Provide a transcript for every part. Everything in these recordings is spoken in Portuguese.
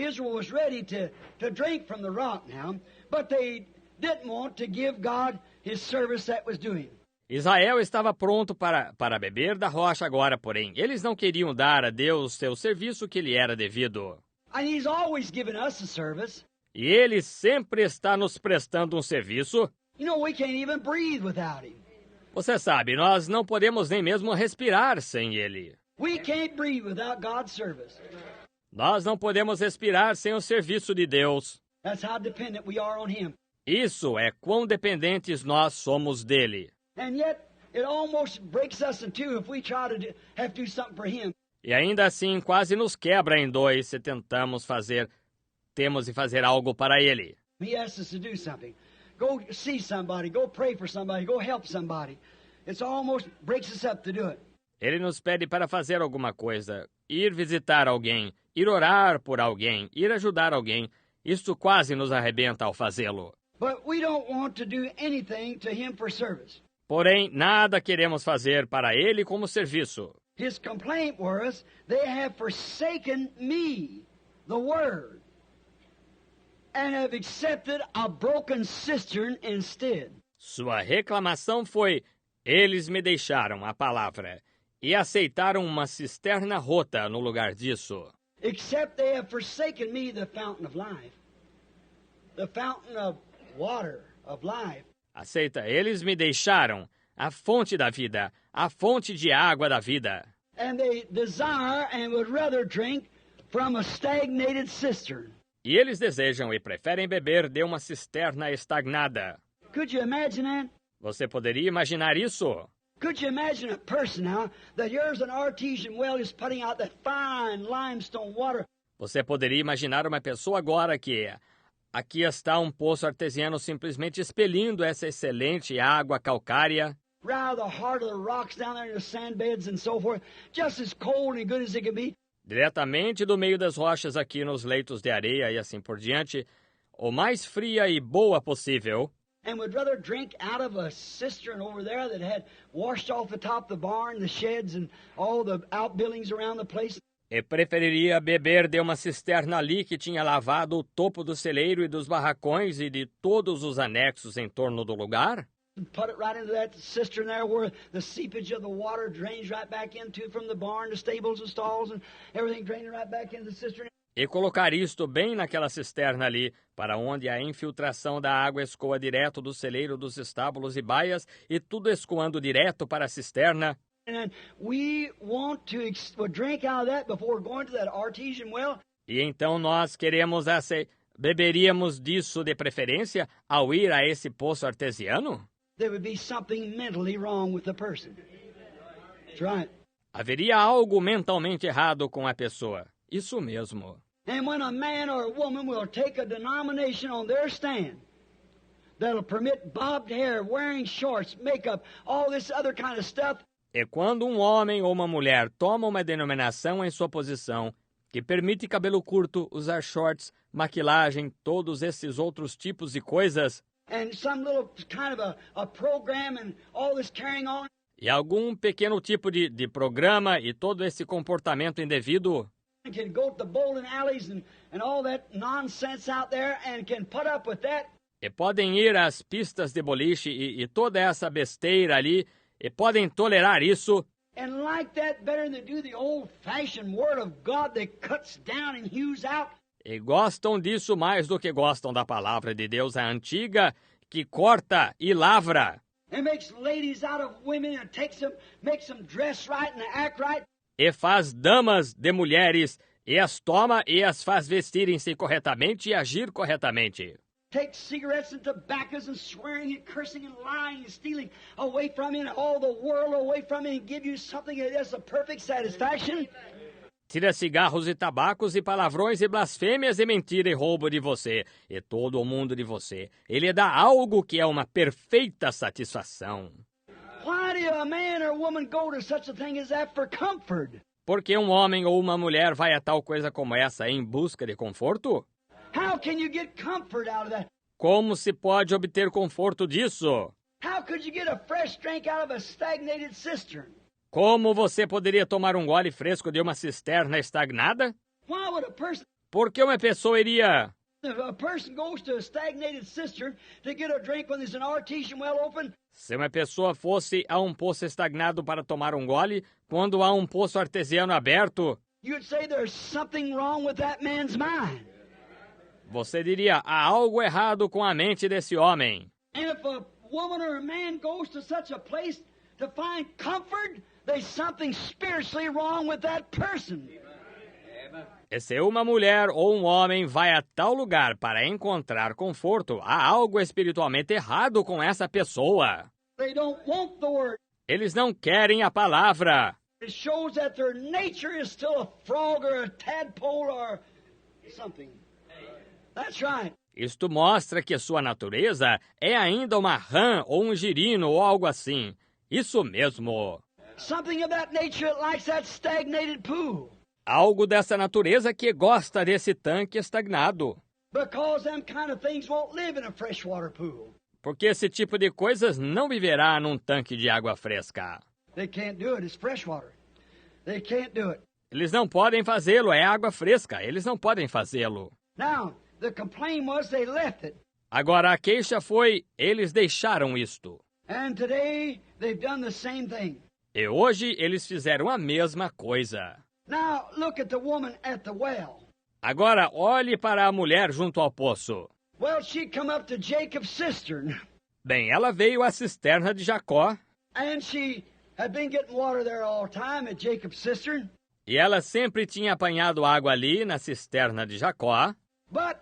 Israel was ready to drink from the rock now, but they didn't want to give God his service that was doing. Israel estava pronto para beber da rocha agora, porém, eles não queriam dar a Deus seu serviço que lhe era devido. And he's always given us a service. E ele sempre está nos prestando um serviço. You know, we can't even breathe without him. Você sabe, nós não podemos nem mesmo respirar sem ele. We can't breathe without God's service. Nós não podemos respirar sem o serviço de Deus. That's how dependent we are on him. Isso é quão dependentes nós somos dele. And yet, it almost breaks us in two if we try to have to do something for him. E ainda assim, quase nos quebra em dois se temos de fazer algo para ele. He asks us to do something. Go see somebody, go pray for somebody, go help somebody. It almost breaks us up to do it. Ele nos pede para fazer alguma coisa, ir visitar alguém, ir orar por alguém, ir ajudar alguém. Isso quase nos arrebenta ao fazê-lo. But we don't want to do anything to him for service. Porém, nada queremos fazer para ele como serviço. His complaint was, they have forsaken me, the word, and have accepted a broken cistern instead. Sua reclamação foi, eles me deixaram a palavra e aceitaram uma cisterna rota no lugar disso. Except they have forsaken me, the fountain of life, the fountain of water of life. Aceita, eles me deixaram a fonte da vida, a fonte de água da vida. And they desire and would rather drink from a stagnated cistern. E eles desejam e preferem beber de uma cisterna estagnada. Could you imagine that? Você poderia imaginar isso? Could you imagine a person now that here's an artesian well is putting out that fine limestone water? Você poderia imaginar uma pessoa agora que aqui está um poço artesiano simplesmente expelindo essa excelente água calcária. Right out of the heart of the rocks down there in the sand beds and so forth, just as cold and good as it can be. Diretamente do meio das rochas aqui nos leitos de areia e assim por diante, o mais fria e boa possível. And would rather drink out of a cistern over there that had washed off the top of the barn, the sheds and all the outbuildings around the place. E preferiria beber de uma cisterna ali que tinha lavado o topo do celeiro e dos barracões e de todos os anexos em torno do lugar? Put it right into that cistern there where the seepage of the water drains right back into from the barn, the stables and stalls and everything draining right back into the cistern. E colocar isto bem naquela cisterna ali, para onde a infiltração da água escoa direto do celeiro dos estábulos e baias e tudo escoando direto para a cisterna. And we want to drink out of that before going to that artesian well. E então nós beberíamos disso de preferência ao ir a esse poço artesiano? There would be something mentally wrong with the person. That's right. Haveria algo mentalmente errado com a pessoa. Isso mesmo. And when a man or a woman will take a denomination on their stand that'll permit bobbed hair, wearing shorts, makeup, all this other kind of stuff. E quando um homem ou uma mulher toma uma denominação em sua posição que permite cabelo curto, usar shorts, maquilagem, todos esses outros tipos de coisas, and some little kind of a program and all this carrying on. E algum pequeno tipo de programa e todo esse comportamento indevido, can go to the bowling alleys and all that nonsense out there and can put up with that. E podem ir às pistas de boliche e toda essa besteira ali, e podem tolerar isso. And like that, better than do the old-fashioned word of God that cuts down and hews out. E gostam disso mais do que gostam da palavra de Deus, a antiga, que corta e lavra. And makes ladies out of women and makes them dress right and act right. E faz damas de mulheres, e as toma e as faz vestirem-se corretamente e agir corretamente. Take cigarettes and tobaccos and swearing and cursing and lying and stealing away from you and all the world away from you and give you something that is a perfect satisfaction. Tira cigarros e tabacos e palavrões e blasfêmias e mentira e roubo de você e todo o mundo de você. Ele dá algo que é uma perfeita satisfação. Why do a man or a woman go to such a thing as that for comfort? Porque um homem ou uma mulher vai a tal coisa como essa em busca de conforto? How can you get comfort out of that? Como se pode obter conforto disso? How could you get a fresh drink out of a stagnated cistern? Como você poderia tomar um gole fresco de uma cisterna estagnada? Why would a person... Por que uma pessoa iria? If a person goes to a stagnated cistern to get a drink when there's an artesian well open, Se uma pessoa fosse a um poço estagnado para tomar um gole, quando há um poço artesiano aberto, you'd say there's something wrong with that man's mind. você diria, há algo errado com a mente desse homem. And if a woman or a man goes to such a place to find comfort, there's something spiritually wrong with that person. E se uma mulher ou um homem vai a tal lugar para encontrar conforto, há algo espiritualmente errado com essa pessoa. They don't want the word. Eles não querem a palavra. It shows that their nature is still a frog or a tadpole or something. That's right. Isto mostra que sua natureza é ainda uma rã ou um girino ou algo assim. Isso mesmo. Something of that nature that likes that stagnated pool. Algo dessa natureza que gosta desse tanque estagnado. Because them kind of things won't live in a freshwater pool. Porque esse tipo de coisas não viverá num tanque de água fresca. They can't do it. It's freshwater. They can't do it. Eles não podem fazê-lo, é água fresca. Eles não podem fazê-lo. Now, the complaint was they left it. Agora a queixa foi, eles deixaram isto. And today, they've done the same thing. E hoje eles fizeram a mesma coisa. Now, look at the woman at the well. Agora olhe para a mulher junto ao poço. Well, she come up to Jacob's cistern, Bem, ela veio à cisterna de Jacó, and she had been getting water there all the time at Jacob's cistern. e ela sempre tinha apanhado água ali na cisterna de Jacó, But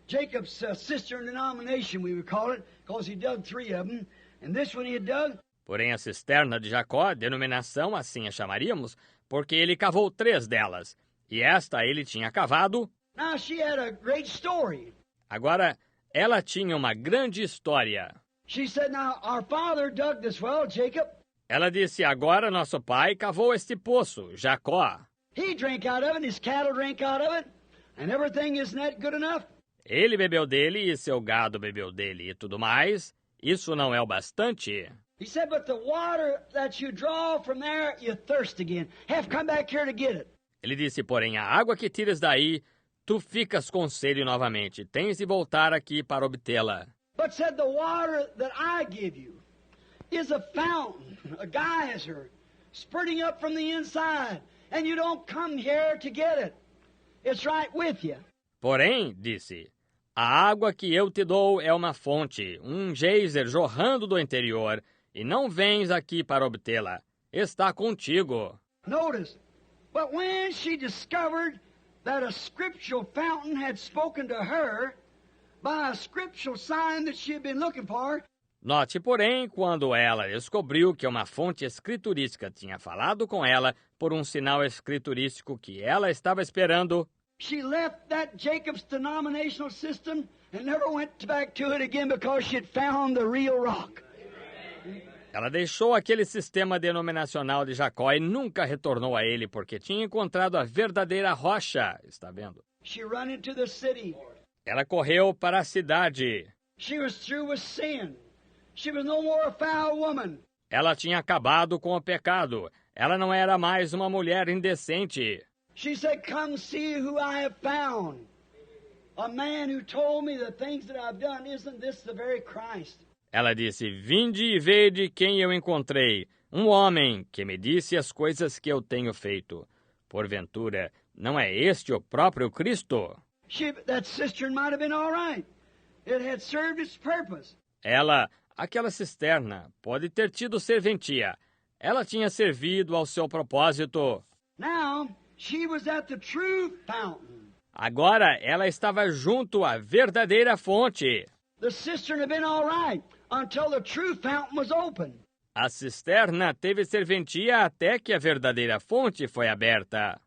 Jacob's cistern denomination, we would call it, because he dug 3 of them, and this one he had dug, porém a cisterna de Jacó, denominação assim a chamaríamos, porque ele cavou 3 delas, e esta ele tinha cavado. now she had a great story. Agora, ela tinha uma grande história. She said, now, our father dug this well, Jacob. Ela disse, agora nosso pai cavou este poço, Jacó. He drank out of it, and his cattle drank out of it, and everything, isn't that good enough? Ele bebeu dele e seu gado bebeu dele e tudo mais. Isso não é o bastante? He said, but the water that you draw from there, you thirst again. Have come back here to get it. Ele disse, porém, a água que tiras daí, tu ficas com sede novamente. Tens de voltar aqui para obtê-la. But said, the water that I give you is a fountain, a geyser, spurting up from the inside, and you don't come here to get it. It's right with you. Porém, disse, a água que eu te dou é uma fonte, um geyser jorrando do interior, e não vens aqui para obtê-la. Está contigo. Notice, but when she discovered that a scriptural fountain had spoken to her by a scriptural sign that she had been looking for, Note, porém, quando ela descobriu que uma fonte escriturística tinha falado com ela por um sinal escriturístico que ela estava esperando, she left that Jacob's denominational system and never went back to it again because she had found the real rock. ela deixou aquele sistema denominacional de Jacó e nunca retornou a ele porque tinha encontrado a verdadeira rocha, está vendo? She run into the city. Ela correu para a cidade. She was through with sin. She was no more a foul woman. Ela tinha acabado com o pecado. Ela não era mais uma mulher indecente. She said, come see who I have found. A man who told me the things that I've done. Isn't this the very Christ? Ela disse, vinde e vede quem eu encontrei. Um homem que me disse as coisas que eu tenho feito. Porventura, não é este o próprio Cristo? That cistern might have been all right. It had served its purpose. Ela, aquela cisterna, pode ter tido serventia. Ela tinha servido ao seu propósito. Now, she was at the true fountain. Agora, ela estava junto à verdadeira fonte. The cistern had been all right until the true fountain was open. A cisterna teve serventia até que a verdadeira fonte foi aberta.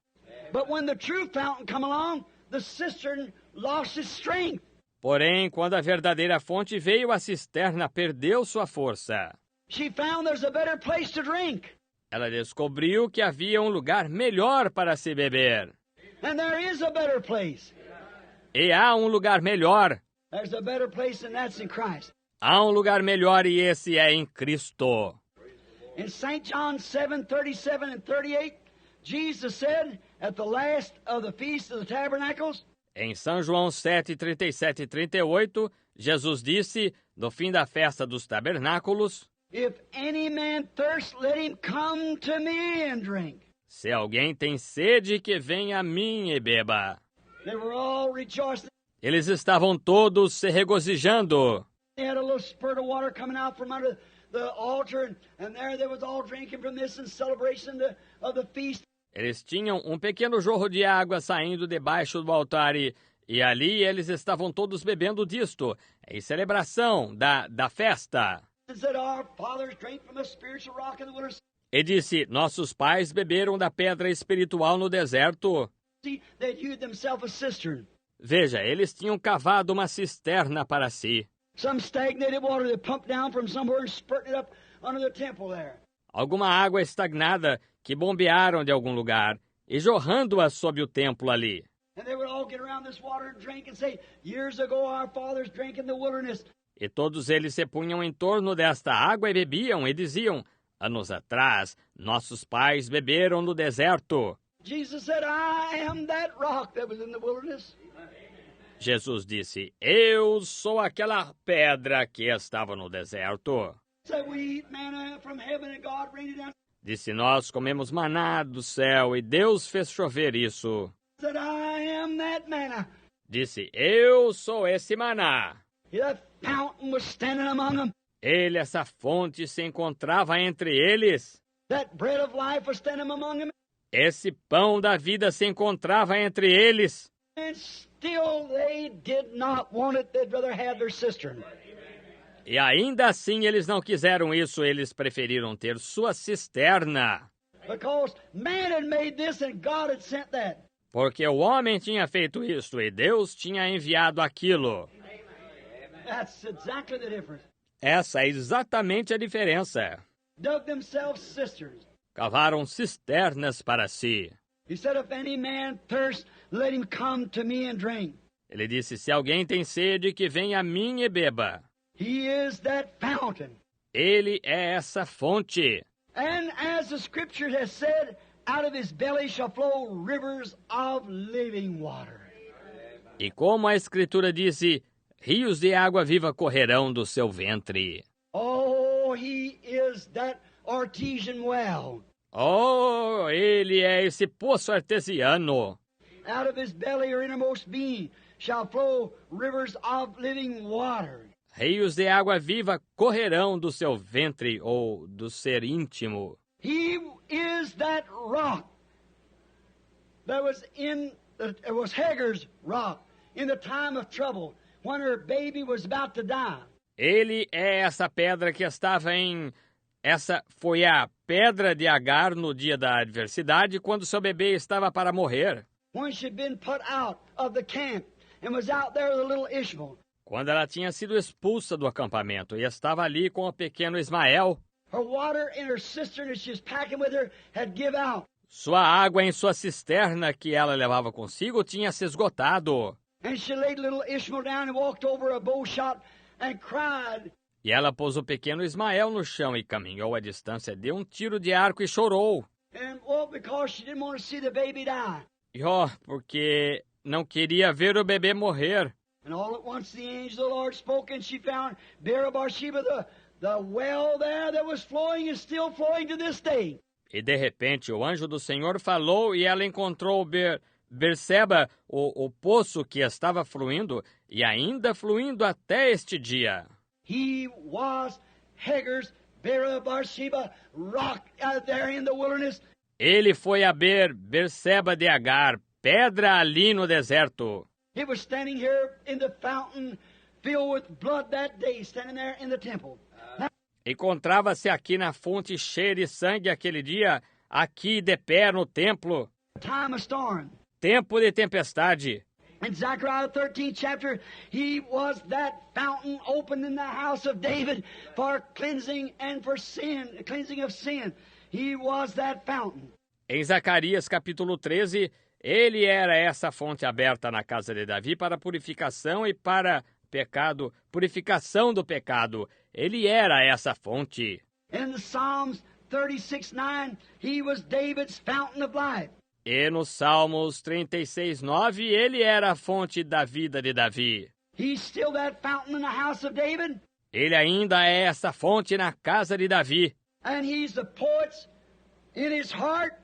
But when the true fountain come along, the cistern lost its strength. Porém, quando a verdadeira fonte veio, a cisterna perdeu sua força. She found there's a better place to drink. Ela descobriu que havia um lugar melhor para se beber. And there is a better place. E há um lugar melhor. There's a better place, and that's in Christ. Há um lugar melhor e esse é em Cristo. In St. John 7:37 and 38, Jesus said, at the last of the Feast of the Tabernacles, Em São João 7, 37 e 38, Jesus disse, no fim da festa dos tabernáculos, if any man thirst, let him come to me and drink. se alguém tem sede, que venha a mim e beba. They were all rejoicing. Eles estavam todos se regozijando. They had a little spurt of water coming out from under the altar, and there they was all drinking from this in celebration of the feast. Eles tinham um pequeno jorro de água saindo debaixo do altar e ali eles estavam todos bebendo disto, em celebração da festa. It said, our fathers drank from the spiritual rock in the wilderness. E disse, nossos pais beberam da pedra espiritual no deserto. See, they'd hewed themselves a cistern. Veja, eles tinham cavado uma cisterna para si. Some stagnated water they pumped down from somewhere and spurted it up under the temple there. Alguma água estagnada que bombearam de algum lugar e jorrando-a sob o templo ali. And they would all get around this water and drink and say, years ago our fathers drank in the wilderness. E todos eles se punham em torno desta água e bebiam e diziam, anos atrás, nossos pais beberam no deserto. Jesus said, I am that rock that was in the wilderness. Jesus disse, eu sou aquela pedra que estava no deserto. Said, we eat manna from heaven and God rained it down. Disse, nós comemos maná do céu e Deus fez chover isso. Said, I am that manna. Disse, eu sou esse maná. That fountain was standing among them. Ele, essa fonte, se encontrava entre eles. That bread of life was standing among them. Esse pão da vida se encontrava entre eles. And still they did not want it. They'd rather have their cistern. E ainda assim eles não quiseram isso, eles preferiram ter sua cisterna. Because man had made this and God had sent that. Porque o homem tinha feito isso e Deus tinha enviado aquilo. That's exactly the difference. Essa é exatamente a diferença. Dug themselves cisterns. Cavaram cisternas para si. He said, if any man thirst, let him come to me and drink. Ele disse, se alguém tem sede, que venha a mim e beba. He is that fountain. Ele é essa fonte. And as the scripture has said, out of his belly shall flow rivers of living water. E como a Escritura disse, rios de água viva correrão do seu ventre. Oh, he is that artesian well. Oh, ele é esse poço artesiano. Out of his belly or innermost being shall flow rivers of living water. Rios de água viva correrão do seu ventre ou do ser íntimo. He is that rock that was it was Hagar's rock in the time of trouble when her baby was about to die. Ele é essa pedra que estava em... Essa foi a pedra de Agar no dia da adversidade, quando seu bebê estava para morrer. When she'd been put out of the camp and was out there with a little Ishmael. Quando ela tinha sido expulsa do acampamento e estava ali com o pequeno Ismael. Her water in her cistern that she was packing with her had give out. Sua água em sua cisterna que ela levava consigo tinha se esgotado. And she laid little Ishmael down and walked over a bow shot and cried. E ela pôs o pequeno Ismael no chão e caminhou à distância, deu um tiro de arco e chorou. And well, because she didn't want to see the baby die. E porque não queria ver o bebê morrer. And all at once the angel of the Lord spoke, and she found Beer-Sheba, the well there that was flowing is still flowing to this day. E de repente o anjo do Senhor falou e ela encontrou Berseba, o poço que estava fluindo e ainda fluindo até este dia. He was Hagar's Beer-Sheba rock out there in the wilderness. Ele foi a Berseba de Agar, pedra ali no deserto. He was standing here in the fountain filled with blood that day, standing there in the temple. Encontrava-se aqui na fonte cheia de sangue aquele dia, aqui de pé no templo. Time of storm. Tempo de tempestade. In Zechariah 13th chapter, he was that fountain opened in the house of David for cleansing and for sin, cleansing of sin. He was that fountain. Em Zacarias capítulo 13, ele era essa fonte aberta na casa de Davi para purificação e para pecado, purificação do pecado. Ele era essa fonte. In the Psalms 36:9, he was David's fountain of life. E no Salmos 36:9, ele era a fonte da vida de Davi. He's still that fountain in the house of David. Ele ainda é essa fonte na casa de Davi. And he's the poet's in his heart.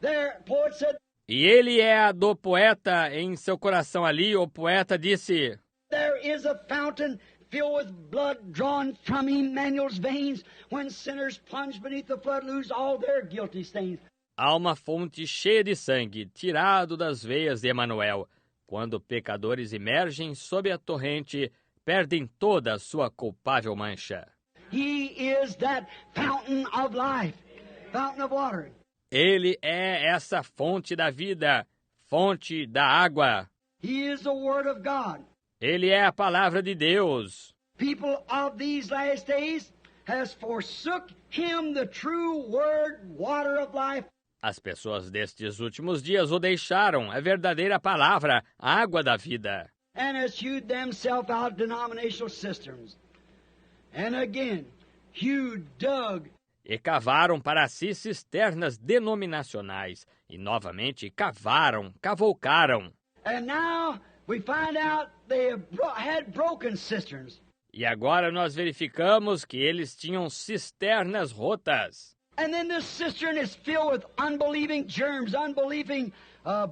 There, poet said, E ele é a do poeta em seu coração ali. O poeta disse: there is a fountain filled with blood drawn from Emmanuel's veins. When sinners plunge beneath the flood, lose all their guilty stains. há uma fonte cheia de sangue, tirado das veias de Emanuel. Quando pecadores emergem sob a torrente, perdem toda a sua culpável mancha. He is that fountain of life, fountain of water. Ele é essa fonte da vida, fonte da água. He is the Word of God. Ele é a palavra de Deus. People of these last days has forsook him, the true Word, water of life. As pessoas destes últimos dias o deixaram, a verdadeira palavra, a água da vida. And has hewed themselves out denominational cisterns. And again, hewed, dug. E cavaram para si cisternas denominacionais. E novamente cavaram, cavoucaram. And now we find out they have had broken cisterns. E agora nós verificamos que eles tinham cisternas rotas. And then this cistern is filled with unbelieving germs, unbelieving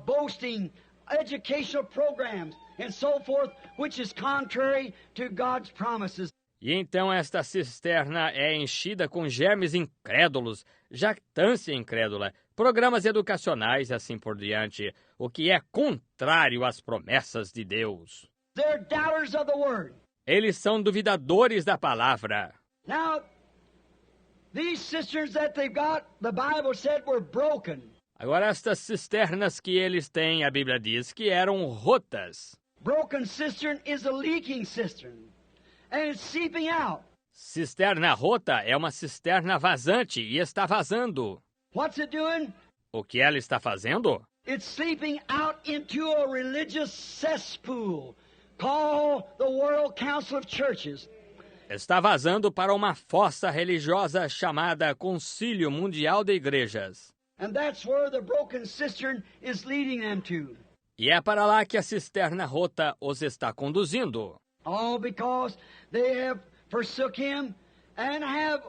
boasting, educational programs, and so forth, which is contrary to God's promises. E então esta cisterna é enchida com germes incrédulos, jactância incrédula, programas educacionais e assim por diante, o que é contrário às promessas de Deus. They're doubters of the word. Eles são duvidadores da palavra. Now, these cisterns that they've got, the Bible said were broken. Agora, estas cisternas que eles têm, a Bíblia diz que eram rotas. Broken cistern is a leaking cistern, and it's seeping out. Cisterna rota é uma cisterna vazante e está vazando. What's it doing? O que ela está fazendo? It's seeping out into a religious cesspool called the World Council of Churches. Está vazando para uma fossa religiosa chamada Concílio Mundial de Igrejas. And that's where the broken cistern is leading them to. E é para lá que a cisterna rota os está conduzindo. All because they have forsook him and have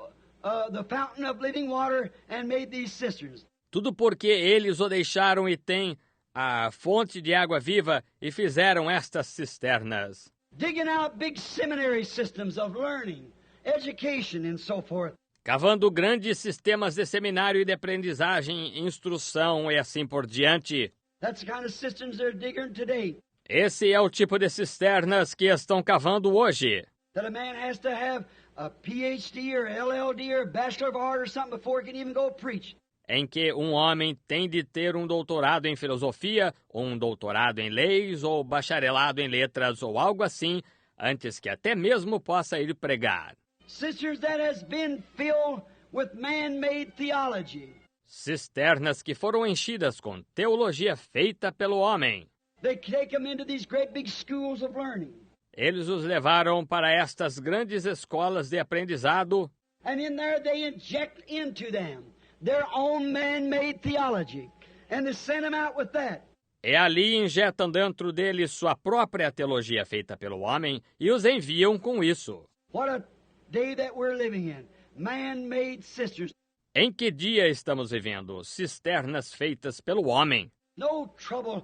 the fountain of living water and made these cisterns. Tudo porque eles o deixaram e têm a fonte de água viva e fizeram estas cisternas. Digging out big seminary systems of learning, education, and so forth. Cavando grandes sistemas de seminário e de aprendizagem, instrução e assim por diante. That's the kind of cisterns they're digging today. Esse é o tipo de cisternas que estão cavando hoje. That a man has to have a PhD or LLD or Bachelor of Art or something before he can even go preach. Em que um homem tem de ter um doutorado em filosofia, ou um doutorado em leis, ou bacharelado em letras, ou algo assim, antes que até mesmo possa ir pregar. Cisterns that has been filled with man-made theology. Cisternas que foram enchidas com teologia feita pelo homem. They take them into these great big schools of learning. Eles os levaram para estas grandes escolas de aprendizado. And in there they inject into them their own man-made theology. And they send them out with that. E ali injetam dentro deles sua própria teologia feita pelo homem e os enviam com isso. What a day that we're living in. Man-made cisterns. Em que dia estamos vivendo? Cisternas feitas pelo homem. No trouble.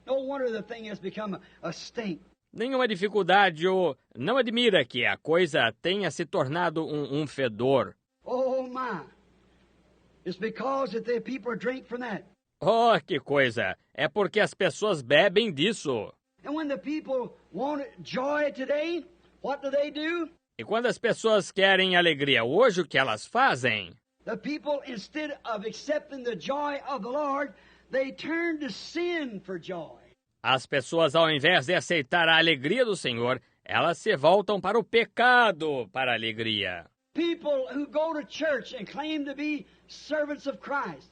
No wonder the thing has become a stink. Nenhuma dificuldade ou não admira que a coisa tenha se tornado um fedor. Oh, my. It's because that the people drink from that. Oh, que coisa! É porque as pessoas bebem disso. And when the people want joy today, what do? E quando as pessoas querem alegria hoje, o que elas fazem? The people, instead of accepting the joy of the Lord, they turn to sin for joy. As pessoas, ao invés de aceitar a alegria do Senhor, elas se voltam para o pecado, para a alegria. People who go to church and claim to be servants of Christ,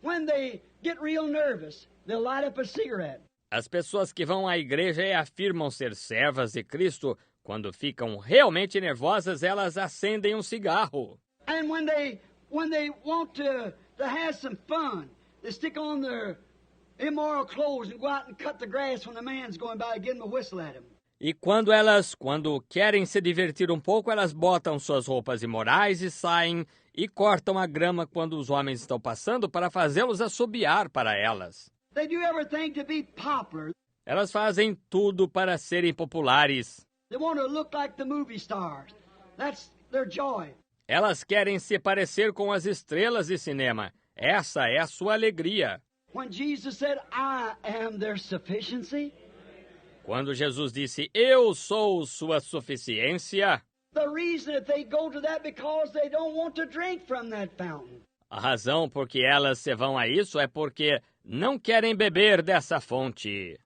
when they get real nervous, they'll light up a cigarette. As pessoas que vão à igreja e afirmam ser servas de Cristo, quando ficam realmente nervosas, elas acendem um cigarro. And when they want to have some fun, they stick on their immoral clothes and go out and cut the grass when the man's going by and give him a whistle at him. E quando querem se divertir um pouco, elas botam suas roupas imorais e saem e cortam a grama quando os homens estão passando para fazê-los assobiar para elas. They do everything to be popular. Elas fazem tudo para serem populares. They want to look like the movie stars. That's their joy. Elas querem se parecer com as estrelas de cinema. Essa é a sua alegria. When Jesus said, I am their sufficiency, Quando Jesus disse, eu sou sua suficiência, the reason that they go to that because they don't want to drink from that fountain. a razão por que elas se vão a isso é porque não querem beber dessa fonte.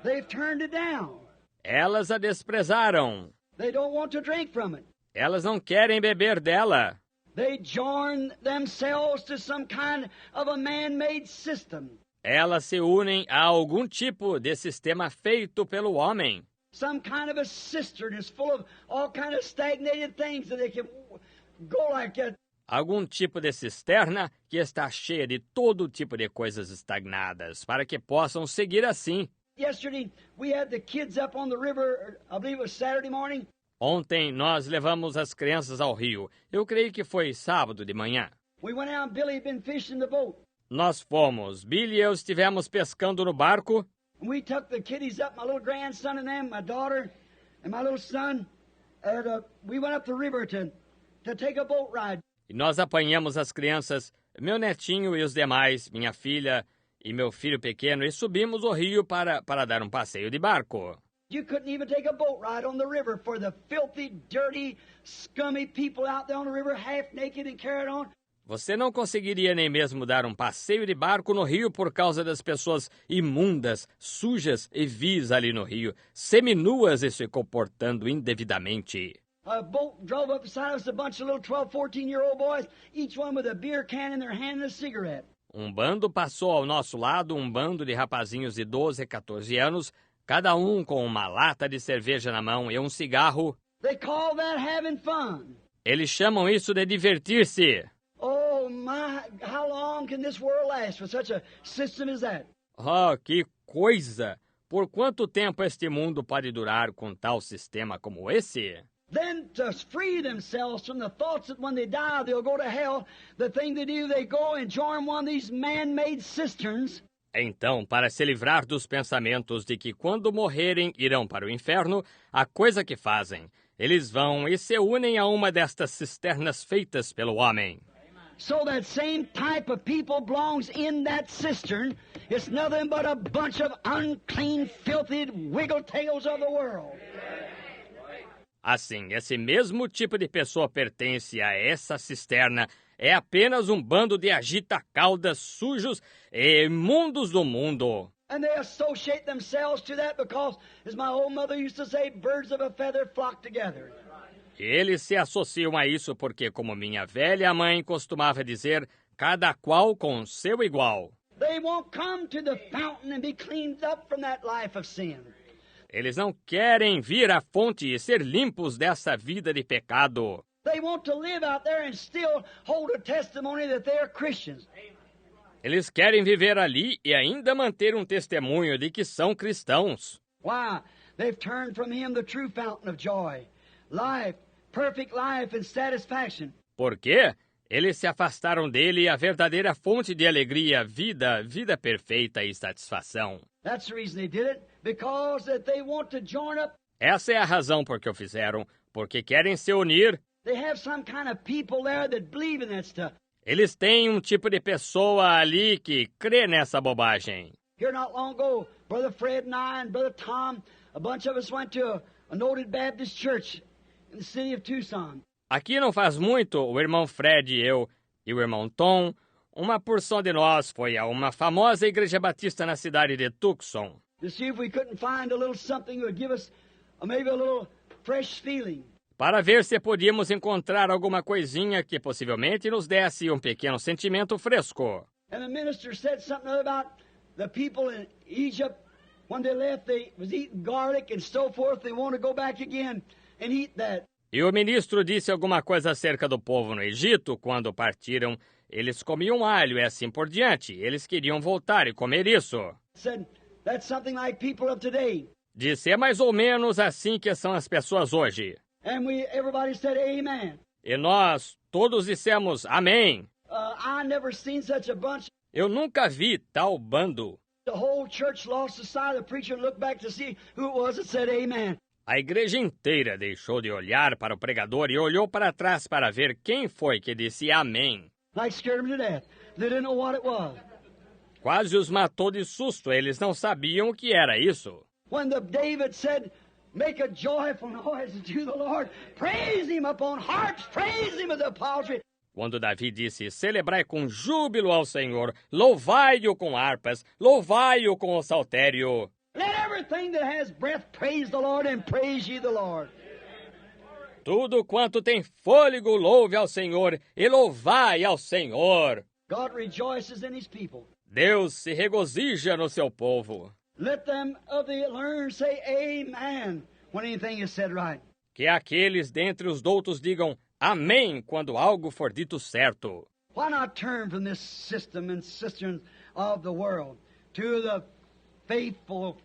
They've turned it down. Elas a desprezaram. They don't want to drink from it. Elas não querem beber dela. They join themselves to some kind of a man-made system. Elas se unem a algum tipo de sistema feito pelo homem. Some kind of a cistern is full of all kind of stagnated things that they can go like that. Algum tipo de cisterna que está cheia de todo tipo de coisas estagnadas, para que possam seguir assim. Yesterday, we had the kids up on the river, I believe it was Saturday morning. Ontem nós levamos as crianças ao rio. Eu creio que foi sábado de manhã. We went out and Billy had been fishing the boat. Nós fomos. Billy e eu estivemos pescando no barco. And we took the kiddies up, my little grandson and them, my daughter and my little son. And we went up the river to take a boat ride. E nós apanhamos as crianças, meu netinho e os demais, minha filha e meu filho pequeno, e subimos o rio para dar um passeio de barco. You couldn't even take a boat ride on the river for the filthy, dirty, scummy people out there on the river, half naked and carried on. Você não conseguiria nem mesmo dar um passeio de barco no rio por causa das pessoas imundas, sujas e vis ali no rio, seminuas e se comportando indevidamente. A boat drove up beside us, a bunch of little 12, 14-year-old boys, each one with a beer can in their hand and a cigarette. Um bando passou ao nosso lado, um bando de rapazinhos de 12 a 14 anos, cada um com uma lata de cerveja na mão e um cigarro. They call that having fun. Eles chamam isso de divertir-se. Oh my, how long can this world last with such a system as that? Oh, que coisa! Por quanto tempo este mundo pode durar com tal sistema como esse? Then to free themselves from the thoughts that when they die they'll go to hell, the thing they do, they go and join one of these man-made cisterns. Então, para se livrar dos pensamentos de que quando morrerem irão para o inferno, a coisa que fazem, eles vão e se unem a uma destas cisternas feitas pelo homem. So that same type of people belongs in that cistern. It's nothing but a bunch of unclean, filthy wiggletails of the world. Assim, esse mesmo tipo de pessoa pertence a essa cisterna. É apenas um bando de agita-caudas sujos e imundos do mundo. And they associate themselves to that because, as my old mother used to say, birds of a feather flock together. Eles se associam a isso porque, como minha velha mãe costumava dizer, cada qual com seu igual. They won't come to the fountain and be cleaned up from that life of sin. Eles não querem vir à fonte e ser limpos dessa vida de pecado. They want to live out there and still hold a testimony that they are Christians. Eles querem viver ali e ainda manter um testemunho de que são cristãos. Why? They've turned from Him the true fountain of joy, life, perfect life and satisfaction. Por quê? Eles se afastaram dele a verdadeira fonte de alegria, vida perfeita e satisfação. That's the reason they did it, because that they want to join up. Essa é a razão por que o fizeram, porque querem se unir. They have some kind of people there that believe in that stuff. Eles têm um tipo de pessoa ali que crê nessa bobagem. Here not long ago, Brother Fred and I and Brother Tom, a bunch of us went to a noted Baptist church in the city of Tucson. Aqui não faz muito, o irmão Fred e eu, e o irmão Tom, uma porção de nós foi a uma famosa igreja batista na cidade de Tucson. To see if we couldn't find a little something that would give us maybe a little fresh feeling. Para ver se podíamos encontrar alguma coisinha que possivelmente nos desse um pequeno sentimento fresco. And the minister said something about the people in Egypt, when they left, they was eating garlic and so forth. They want to go back again and eat that. E o ministro disse alguma coisa acerca do povo no Egito. Quando partiram, eles comiam alho e assim por diante. Eles queriam voltar e comer isso. Said, that's something like people of today. Disse, é mais ou menos assim que são as pessoas hoje. And everybody said amen. E nós todos dissemos amém. I never seen such a bunch. Eu nunca vi tal bando. The whole church lost the sight. The preacher looked back to see who it was that said amen. A igreja inteira deixou de olhar para o pregador e olhou para trás para ver quem foi que disse amém. Like scared them to death. They didn't know what it was. Quase os matou de susto. Eles não sabiam o que era isso. When David said, make a joyful noise to the Lord, praise him upon harps, praise him with the psaltery. Quando Davi disse, celebrai com júbilo ao Senhor, louvai-o com harpas, louvai-o com o saltério. Let everything that has breath praise the Lord and praise ye the Lord. Tudo quanto tem fôlego, louve ao Senhor e louvai ao Senhor. God rejoices in his people. Deus se regozija no seu povo. Let them of the learned say amen when anything is said right. Que aqueles dentre os doutos digam amém quando algo for dito certo. Why not turn from this system and cisterns of the world to the faithful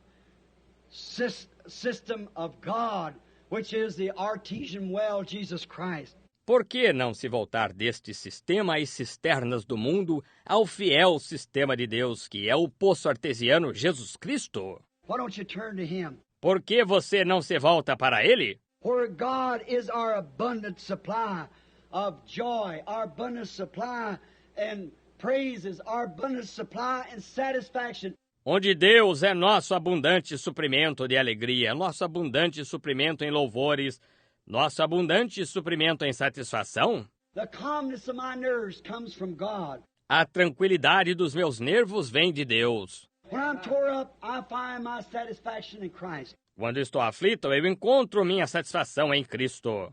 system of God, which is the artesian well, Jesus Christ? Por que não se voltar deste sistema e cisternas do mundo ao fiel sistema de Deus, que é o poço artesiano Jesus Cristo? Why don't you turn to him? Por que você não se volta para ele? Where God is our abundant supply of joy, our abundant supply and praises, our abundant supply and satisfaction. Onde Deus é nosso abundante suprimento de alegria, nosso abundante suprimento em louvores, nosso abundante suprimento em satisfação. The calmness of my nerves comes from God. A tranquilidade dos meus nervos vem de Deus. When I'm tore up, I find my satisfaction in Christ. Quando estou aflito, eu encontro minha satisfação em Cristo.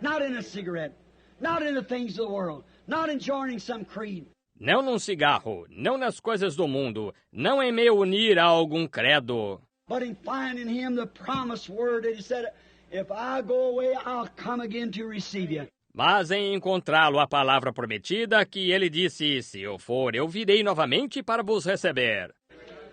Not in a cigarette, not in the things of the world, not in joining some creed. Não num cigarro, não nas coisas do mundo, não em me unir a algum credo. But in finding him the promised word that he said, if I go away, I'll come again to receive you. Mas em encontrá-lo a palavra prometida, que ele disse, se eu for, eu virei novamente para vos receber.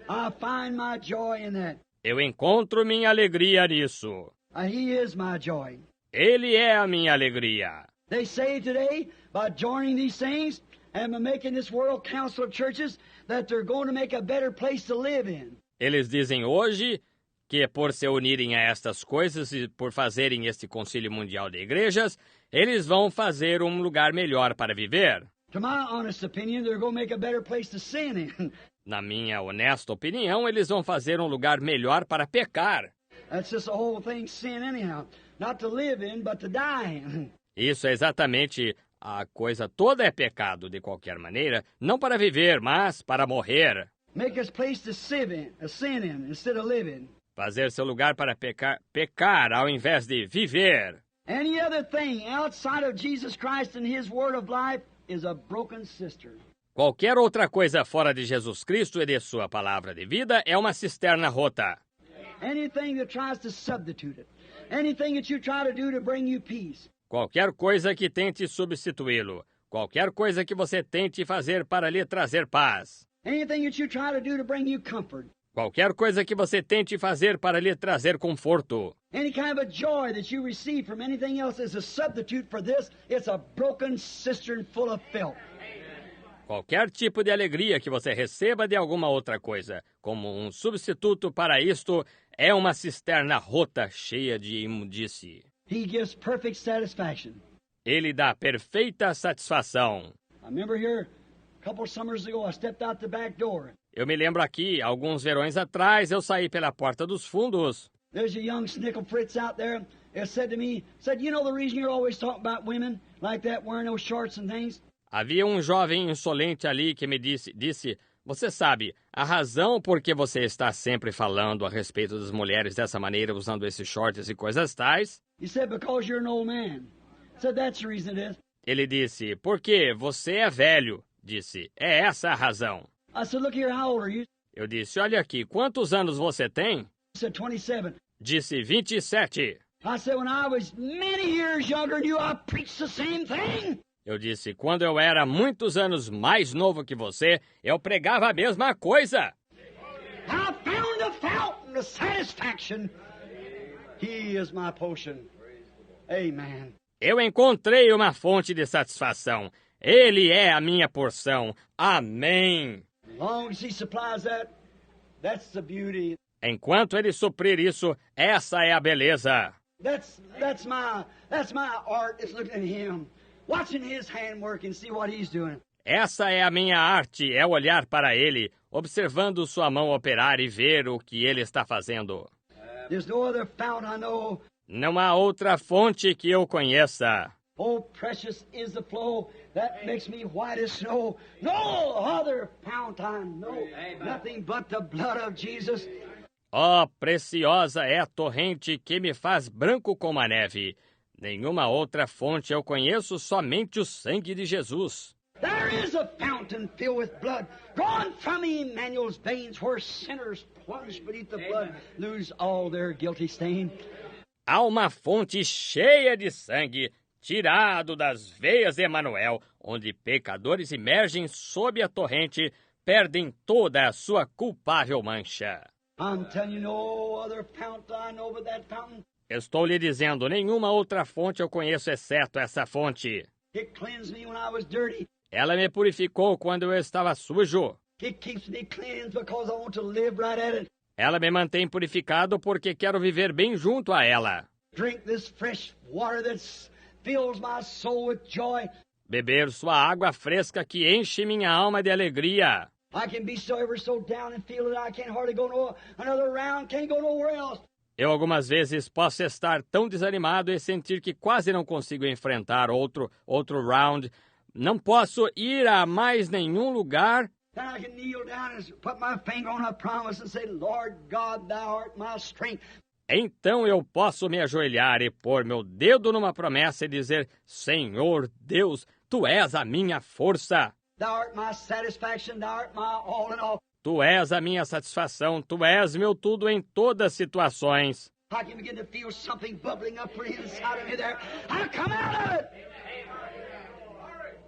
I find my joy in that. Eu encontro minha alegria nisso. He is my joy. Ele é a minha alegria. They say today, by joining these things and by making this world council of churches, that they're going to make a better place to live in. Eles dizem hoje que por se unirem a estas coisas e por fazerem este concílio mundial de igrejas, eles vão fazer um lugar melhor para viver. To my honest opinion, they're going to make a better place to sin in. Na minha honesta opinião, eles vão fazer um lugar melhor para pecar. That's just the whole thing, sin anyhow. Not to live in, but to die in. Isso é exatamente a coisa toda é pecado, de qualquer maneira, não para viver, mas para morrer. Make us place to sin in instead of living. Fazer seu lugar para pecar ao invés de viver. Any other thing outside of Jesus Christ and his word of life is a broken cistern. Qualquer outra coisa fora de Jesus Cristo e de sua palavra de vida é uma cisterna rota. Anything that tries to substitute it. Anything that you try to do to bring you peace. Qualquer coisa que tente substituí-lo. Qualquer coisa que você tente fazer para lhe trazer paz. Anything that you try to do to bring you comfort. Qualquer coisa que você tente fazer para lhe trazer conforto. Any kind of a joy that you receive from anything else as a substitute for this, it's a broken cistern full of filth. Qualquer tipo de alegria que você receba de alguma outra coisa, como um substituto para isto, é uma cisterna rota cheia de imundície. He gives perfect satisfaction. Ele dá perfeita satisfação. I remember here a couple summers ago, I stepped out the back door. Eu me lembro aqui, alguns verões atrás, eu saí pela porta dos fundos. There's a young snickle Fritz out there that said to me, you know the reason you're always talking about women like that, wearing those shorts and things? Havia um jovem insolente ali que me disse, você sabe, a razão por que você está sempre falando a respeito das mulheres dessa maneira, usando esses shorts e coisas tais? He said, because you're an old man. I said, that's the reason it is. Ele disse, porque você é velho. Disse, é essa a razão. I said, look here, how old are you? Eu disse, olha aqui, quantos anos você tem? He said, 27. Disse, 27. I said, when I was many years younger than you, I preached the same thing. Eu disse, quando eu era muitos anos mais novo que você, eu pregava a mesma coisa. I found a fountain of satisfaction. He is my potion. Amen. Eu encontrei uma fonte de satisfação. Ele é a minha porção. Amém. As long as he supplies that, that's the beauty. Enquanto ele suprir isso, essa é a beleza. That's my art is looking at him, watching his handwork and see what he's doing. Essa é a minha arte, é olhar para ele, observando sua mão operar e ver o que ele está fazendo. There's no other fount I know. Não há outra fonte que eu conheça. Oh, precious is the flow that makes me white as snow. No other fount I know. Nothing but the blood of Jesus. Oh, preciosa é a torrente que me faz branco como a neve. Nenhuma outra fonte eu conheço, somente o sangue de Jesus. There is a fountain filled with blood, drawn from Emmanuel's veins, where sinners plunged beneath the blood lose all their guilty stain. Há uma fonte cheia de sangue, tirado das veias de Emanuel, onde pecadores imergem sob a torrente, perdem toda a sua culpável mancha. I'm telling you, no other fount I know but that fountain. Estou lhe dizendo, nenhuma outra fonte eu conheço exceto essa fonte. It cleansed me when I was dirty. Ela me purificou quando eu estava sujo. It keeps me cleansed because I want to live right at it. Ela me mantém purificado porque quero viver bem junto a ela. Drink this fresh water that fills my soul with joy. Beber sua água fresca que enche minha alma de alegria. I can be so ever so down and feel that I can't hardly go no another round, can't go nowhere else. Eu algumas vezes posso estar tão desanimado e sentir que quase não consigo enfrentar outro round. Não posso ir a mais nenhum lugar. Then I can kneel down and put my finger on a promise and say, Lord God, thou art my strength. Então eu posso me ajoelhar e pôr meu dedo numa promessa e dizer, Senhor Deus, Tu és a minha força. Thou art my satisfaction, thou art my all in all. Tu és a minha satisfação, Tu és meu tudo em todas as situações. I can begin to feel something bubbling up from the inside of me there. I come out of it.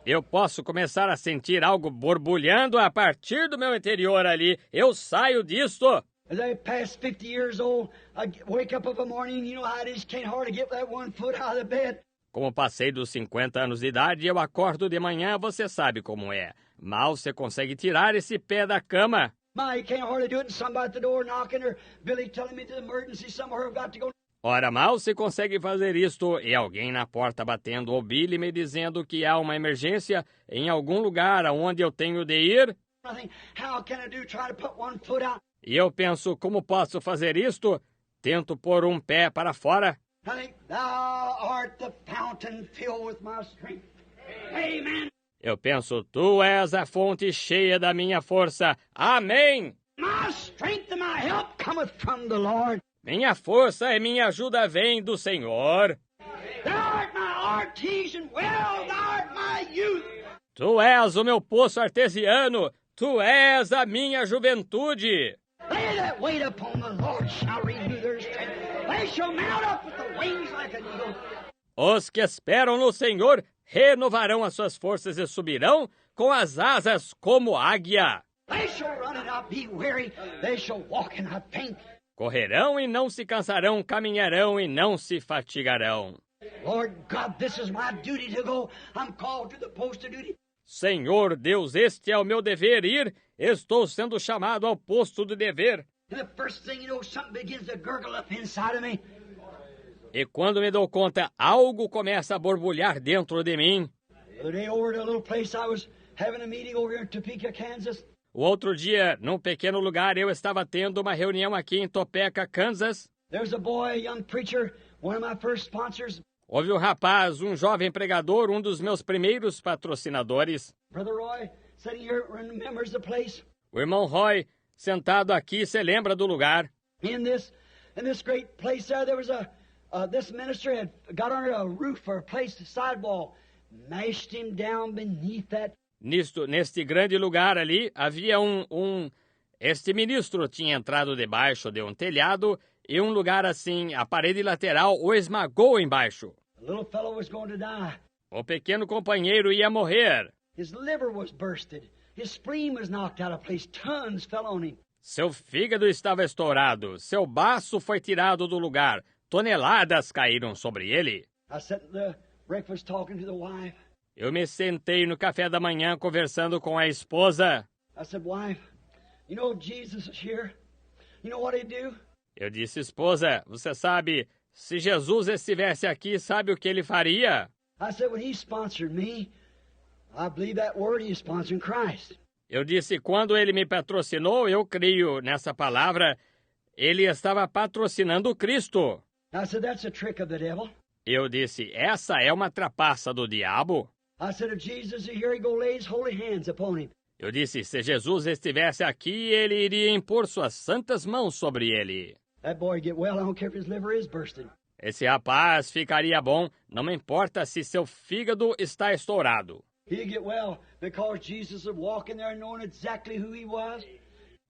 Eu posso começar a sentir algo borbulhando a partir do meu interior ali. Eu saio disto. As I pass 50 years old, I wake up of a morning, you know how it is, can't hardly get that one foot out of the bed. Como passei dos 50 anos de idade, eu acordo de manhã, você sabe como é. Mal você consegue tirar esse pé da cama. My, you can't hardly do it, and somebody at the door knocking, or Billy telling me to emergency somewhere I've got to go. Ora, mal se consegue fazer isto, e alguém na porta batendo ou Billy me dizendo que há uma emergência em algum lugar aonde eu tenho de ir. I think, how can I do? Try to put one foot out. E eu penso, como posso fazer isto? Tento pôr um pé para fora. I think, thou art the fountain filled with my strength. Amen. Eu penso, tu és a fonte cheia da minha força. Amém! My strength and my help cometh from the Lord. Minha força e minha ajuda vem do Senhor. Thou art my artesian well, thou art my youth. Tu és o meu poço artesiano. Tu és a minha juventude. They that wait upon the Lord shall renew their strength. They shall mount up with the wings like an eagle. Os que esperam no Senhor renovarão as suas forças e subirão com as asas como águia. They shall run and not be weary. They shall walk and not faint. Correrão e não se cansarão, caminharão e não se fatigarão. Lord God, this is my duty to go. I'm called to the post of duty. Senhor Deus, este é o meu dever ir. Estou sendo chamado ao posto de dever. And the first thing you know, something begins to gurgle up inside of me. E quando me dou conta, algo começa a borbulhar dentro de mim. The other day over at a little place I was having a meeting over here in Topeka, Kansas. O outro dia, num pequeno lugar, eu estava tendo uma reunião aqui em Topeka, Kansas. There's a boy, a young preacher, one of my first sponsors. Houve um rapaz, um jovem pregador, um dos meus primeiros patrocinadores. Brother Roy, sitting here, remembers the place. O irmão Roy, sentado aqui, se lembra do lugar. In this great place there was this minister had got under a roof or a place, a sidewall, mashed him down beneath that. Neste grande lugar ali, havia este ministro tinha entrado debaixo de um telhado e um lugar assim, a parede lateral o esmagou embaixo. The little fellow was going to die. O pequeno companheiro ia morrer. His liver was bursted. His spleen was knocked out of place. Tons fell on him. Seu fígado estava estourado, seu baço foi tirado do lugar, toneladas caíram sobre ele. I sat at the breakfast talking to the wife. Eu me sentei no café da manhã conversando com a esposa. I said, wife, you know Jesus is here. You know what he'd do? Eu disse, esposa, você sabe, se Jesus estivesse aqui, sabe o que ele faria? I said, when he sponsored me, I believe that word he is sponsoring Christ. Eu disse, quando ele me patrocinou, eu creio nessa palavra, ele estava patrocinando Cristo. I said, that's a trick of the devil. Eu disse, essa é uma trapaça do diabo. I said, if Jesus is here, he go lay his holy hands upon him. Eu disse, se Jesus estivesse aqui, ele iria impor suas santas mãos sobre ele. That boy get well, I don't care if his liver is bursted. Esse rapaz ficaria bom, não me importa se seu fígado está estourado. He'd get well because Jesus would walk in there knowing exactly who he was.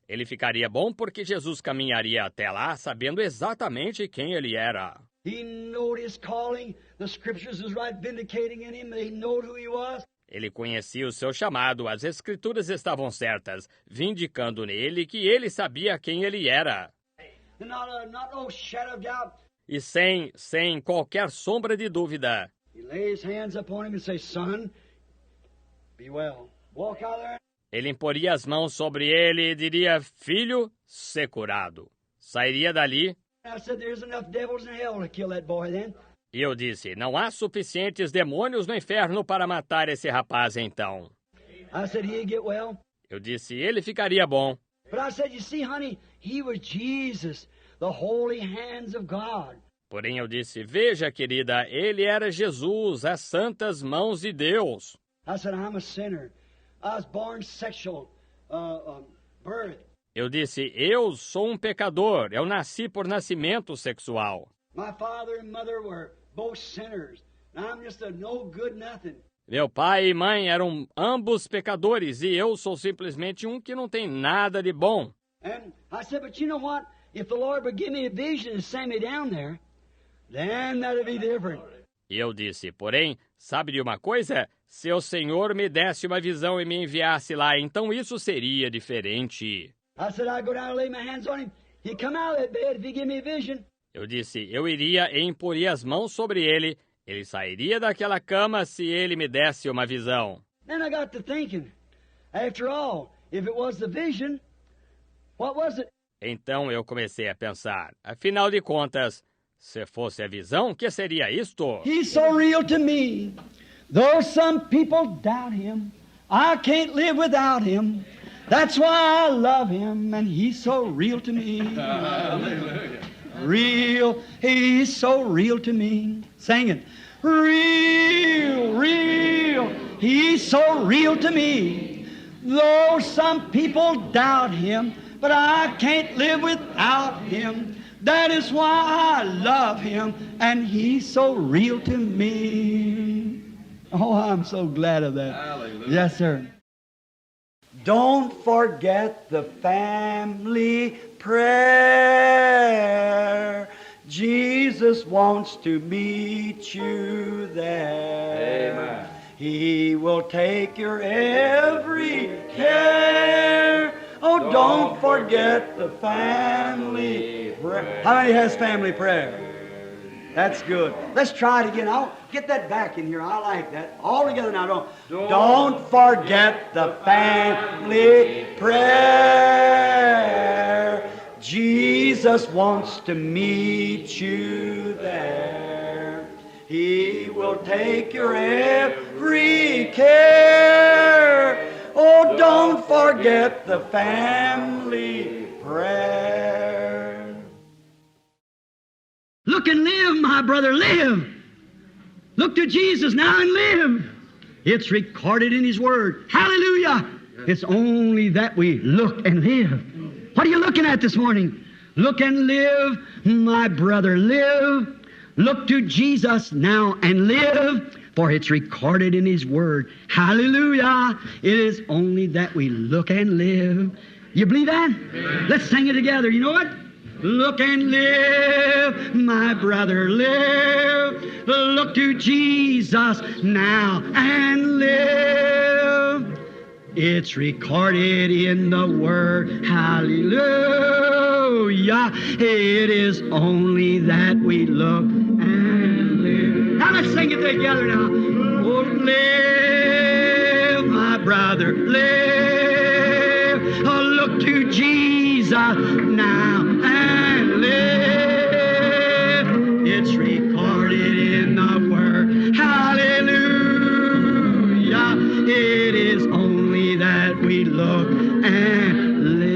Ele ficaria bom porque Jesus caminharia até lá sabendo exatamente quem ele era. He knowed his calling. The scriptures is right vindicating in him. He knowed who he was. Ele conhecia o seu chamado, as escrituras estavam certas, vindicando nele que ele sabia quem ele era. And not no shadow of doubt. E sem qualquer sombra de dúvida, He lay his hands upon him and say, son, be well. Walk out there. ele imporia as mãos sobre ele e diria, filho, sê curado. Sairia dali. I said, there's enough devils in hell to kill that boy then. E eu disse, não há suficientes demônios no inferno para matar esse rapaz então. I said, he'd get well. Eu disse, ele ficaria bom. But I said, you see, honey, he was Jesus, the holy hands of God. Porém eu disse, veja, querida, ele era Jesus, as santas mãos de Deus. I said, I'm a sinner. I was born sexual birth. Eu disse, eu sou um pecador, eu nasci por nascimento sexual. My father and mother were both sinners. I'm just a no good nothing. Meu pai e mãe eram ambos pecadores e eu sou simplesmente um que não tem nada de bom. And I said, but you know what? If the Lord would give me a vision and send me down there, then that'd be different. E eu disse, porém, sabe de uma coisa? Se o Senhor me desse uma visão e me enviasse lá, então isso seria diferente. I said, I'd go down and lay my hands on him. He'd come out of that bed if he give me a vision. Eu disse, eu iria e imporia as mãos sobre ele. Ele sairia daquela cama se ele me desse uma visão. Then I got to thinking, after all, if it was the vision, what was it? Então eu comecei a pensar, afinal de contas, se fosse a visão, que seria isto? He's so real to me. Though some people doubt him, I can't live without him. That's why I love him, and he's so real to me. Real, he's so real to me. Sing it. Real, real, he's so real to me. Though some people doubt him, but I can't live without him. That is why I love him, and he's so real to me. Oh, I'm so glad of that. Hallelujah. Yes, sir. Don't forget the family prayer. Jesus wants to meet you there. Amen. He will take your every care. Oh, don't forget the family prayer. How many has family prayer? That's good. Let's try it again. I'll get that back in here. I like that. All together now. Don't forget the family prayer. Jesus wants to meet you there. He will take your every care. Oh, don't forget the family prayer. Look and live, my brother, live. Look to Jesus now and live. It's recorded in His Word. Hallelujah. It's only that we look and live. What are you looking at this morning? Look and live, my brother, live. Look to Jesus now and live, for it's recorded in His Word. Hallelujah. It is only that we look and live. You believe that? Amen. Let's sing it together. You know what? Look and live, my brother, live. Look to Jesus now and live. It's recorded in the Word, hallelujah. It is only that we look and live. Now let's sing it together now. Oh, live, my brother, live. Oh, look to Jesus now and live. It's recorded in the Word, hallelujah. It is only that we look and live.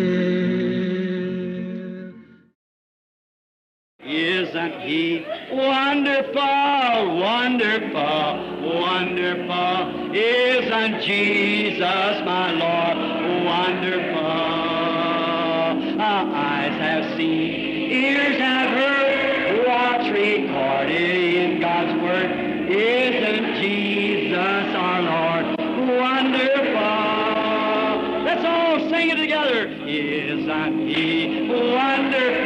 Isn't He wonderful, wonderful, wonderful? Isn't Jesus my Lord wonderful? Our eyes have seen, ears have heard, what's recorded in God's Word. Isn't Jesus our Lord wonderful? Let's all sing it together. Isn't He wonderful?